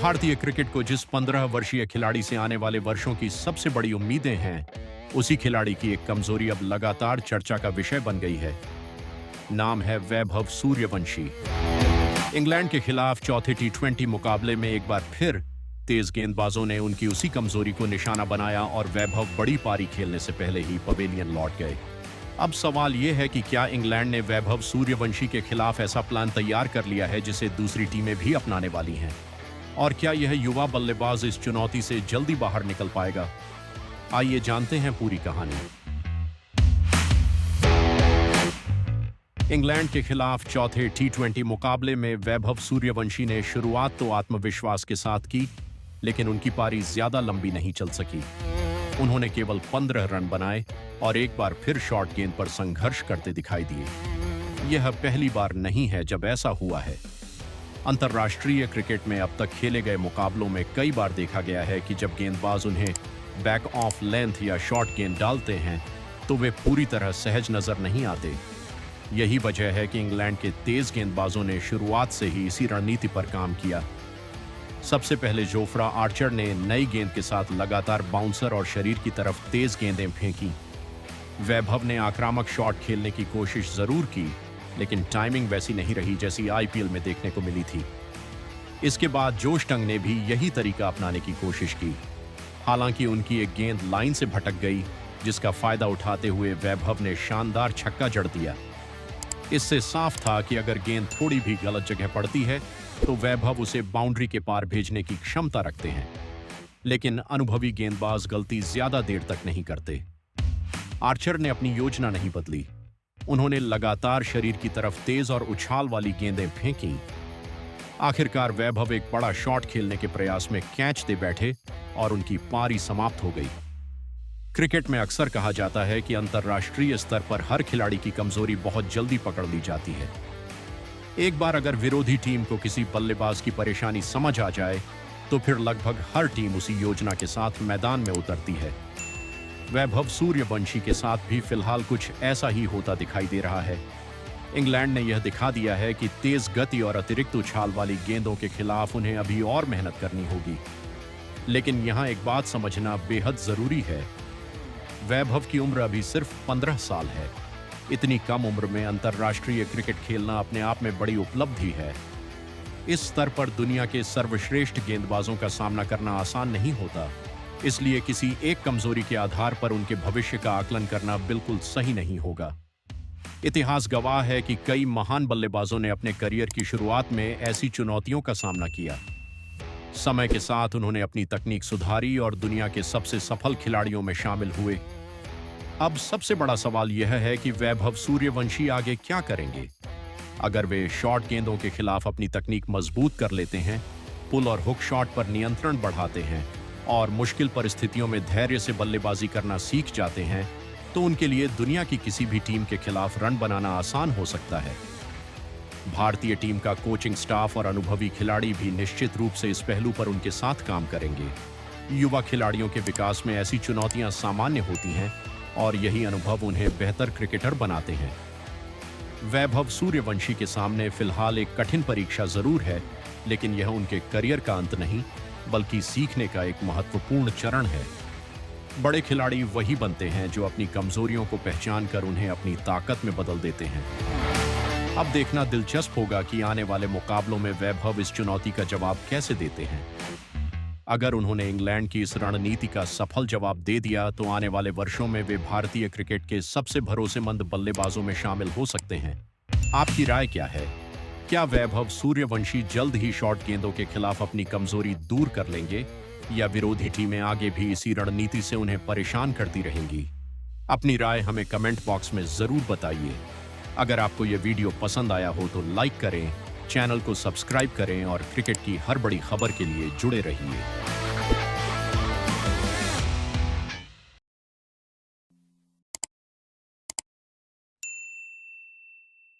भारतीय क्रिकेट को जिस 15 वर्षीय खिलाड़ी से आने वाले वर्षों की सबसे बड़ी उम्मीदें हैं, उसी खिलाड़ी की एक कमजोरी अब लगातार चर्चा का विषय बन गई है। नाम है वैभव सूर्यवंशी। इंग्लैंड के खिलाफ चौथे टी20 मुकाबले में एक बार फिर तेज गेंदबाजों ने उनकी उसी कमजोरी को निशाना बनाया और वैभव बड़ी पारी खेलने से पहले ही पवेलियन लौट गए। अब सवाल यह है कि क्या इंग्लैंड ने वैभव सूर्यवंशी के खिलाफ ऐसा प्लान तैयार कर लिया है जिसे दूसरी टीमें भी अपनाने वाली हैं? और क्या यह युवा बल्लेबाज इस चुनौती से जल्दी बाहर निकल पाएगा? आइए जानते हैं पूरी कहानी। इंग्लैंड के खिलाफ चौथे टी20 मुकाबले में वैभव सूर्यवंशी ने शुरुआत तो आत्मविश्वास के साथ की, लेकिन उनकी पारी ज्यादा लंबी नहीं चल सकी। उन्होंने केवल 15 रन बनाए और एक बार फिर शॉर्ट गेंद पर संघर्ष करते दिखाई दिए। यह पहली बार नहीं है जब ऐसा हुआ है। अंतर्राष्ट्रीय क्रिकेट में अब तक खेले गए मुकाबलों में कई बार देखा गया है कि जब गेंदबाज उन्हें बैक ऑफ लेंथ या शॉर्ट गेंद डालते हैं तो वे पूरी तरह सहज नजर नहीं आते। यही वजह है कि इंग्लैंड के तेज गेंदबाजों ने शुरुआत से ही इसी रणनीति पर काम किया। सबसे पहले जोफ्रा आर्चर ने नई गेंद के साथ लगातार बाउंसर और शरीर की तरफ तेज गेंदें फेंकी। वैभव ने आक्रामक शॉट खेलने की कोशिश जरूर की, लेकिन टाइमिंग वैसी नहीं रही जैसी आईपीएल में देखने को मिली थी। इसके बाद जोश टंग ने भी यही तरीका अपनाने की कोशिश की। हालांकि उनकी एक गेंद लाइन से भटक गई, जिसका फायदा उठाते हुए वैभव ने शानदार छक्का जड़ दिया। इससे साफ था कि अगर गेंद थोड़ी भी गलत जगह पड़ती है तो वैभव उसे बाउंड्री के पार भेजने की क्षमता रखते हैं। लेकिन अनुभवी गेंदबाज गलती ज्यादा देर तक नहीं करते। आर्चर ने अपनी योजना नहीं बदली। उन्होंने लगातार शरीर की तरफ तेज और उछाल वाली गेंदें फेंकी। आखिरकार वैभव एक बड़ा शॉट खेलने के प्रयास में कैच दे बैठे और उनकी पारी समाप्त हो गई। क्रिकेट में अक्सर कहा जाता है कि अंतर्राष्ट्रीय स्तर पर हर खिलाड़ी की कमजोरी बहुत जल्दी पकड़ ली जाती है। एक बार अगर विरोधी टीम को किसी बल्लेबाज की परेशानी समझ आ जाए तो फिर लगभग हर टीम उसी योजना के साथ मैदान में उतरती है। वैभव सूर्यवंशी के साथ भी फिलहाल कुछ ऐसा ही होता दिखाई दे रहा है। इंग्लैंड ने यह दिखा दिया है कि तेज गति और अतिरिक्त उछाल वाली गेंदों के खिलाफ उन्हें अभी और मेहनत करनी होगी। लेकिन यहाँ एक बात समझना बेहद जरूरी है। वैभव की उम्र अभी सिर्फ 15 साल है। इतनी कम उम्र में अंतर्राष्ट्रीय क्रिकेट खेलना अपने आप में बड़ी उपलब्धि है। इस स्तर पर दुनिया के सर्वश्रेष्ठ गेंदबाजों का सामना करना आसान नहीं होता। इसलिए किसी एक कमजोरी के आधार पर उनके भविष्य का आकलन करना बिल्कुल सही नहीं होगा। इतिहास गवाह है कि कई महान बल्लेबाजों ने अपने करियर की शुरुआत में ऐसी चुनौतियों का सामना किया। समय के साथ उन्होंने अपनी तकनीक सुधारी और दुनिया के सबसे सफल खिलाड़ियों में शामिल हुए। अब सबसे बड़ा सवाल यह है कि वैभव सूर्यवंशी आगे क्या करेंगे। अगर वे शॉर्ट गेंदों के खिलाफ अपनी तकनीक मजबूत कर लेते हैं, पुल और हुक शॉट पर नियंत्रण बढ़ाते हैं और मुश्किल परिस्थितियों में धैर्य से बल्लेबाजी करना सीख जाते हैं, तो उनके लिए दुनिया की किसी भी टीम के खिलाफ रन बनाना आसान हो सकता है। भारतीय टीम का कोचिंग स्टाफ और अनुभवी खिलाड़ी भी निश्चित रूप से इस पहलू पर उनके साथ काम करेंगे। युवा खिलाड़ियों के विकास में ऐसी चुनौतियां सामान्य होती हैं और यही अनुभव उन्हें बेहतर क्रिकेटर बनाते हैं। वैभव सूर्यवंशी के सामने फिलहाल एक कठिन परीक्षा जरूर है, लेकिन यह उनके करियर का अंत नहीं, बल्कि सीखने का एक महत्वपूर्ण चरण है। बड़े खिलाड़ी वही बनते हैं जो अपनी कमजोरियों को पहचान कर उन्हें अपनी ताकत में बदल देते हैं। अब देखना दिलचस्प होगा कि आने वाले मुकाबलों में वैभव इस चुनौती का जवाब कैसे देते हैं। अगर उन्होंने इंग्लैंड की इस रणनीति का सफल जवाब दे दिया तो आने वाले वर्षों में वे भारतीय क्रिकेट के सबसे भरोसेमंद बल्लेबाजों में शामिल हो सकते हैं। आपकी राय क्या है? क्या वैभव सूर्यवंशी जल्द ही शॉर्ट गेंदों के खिलाफ अपनी कमजोरी दूर कर लेंगे या विरोधी टीमें आगे भी इसी रणनीति से उन्हें परेशान करती रहेंगी? अपनी राय हमें कमेंट बॉक्स में जरूर बताइए। अगर आपको यह वीडियो पसंद आया हो तो लाइक करें, चैनल को सब्सक्राइब करें और क्रिकेट की हर बड़ी खबर के लिए जुड़े रहिए।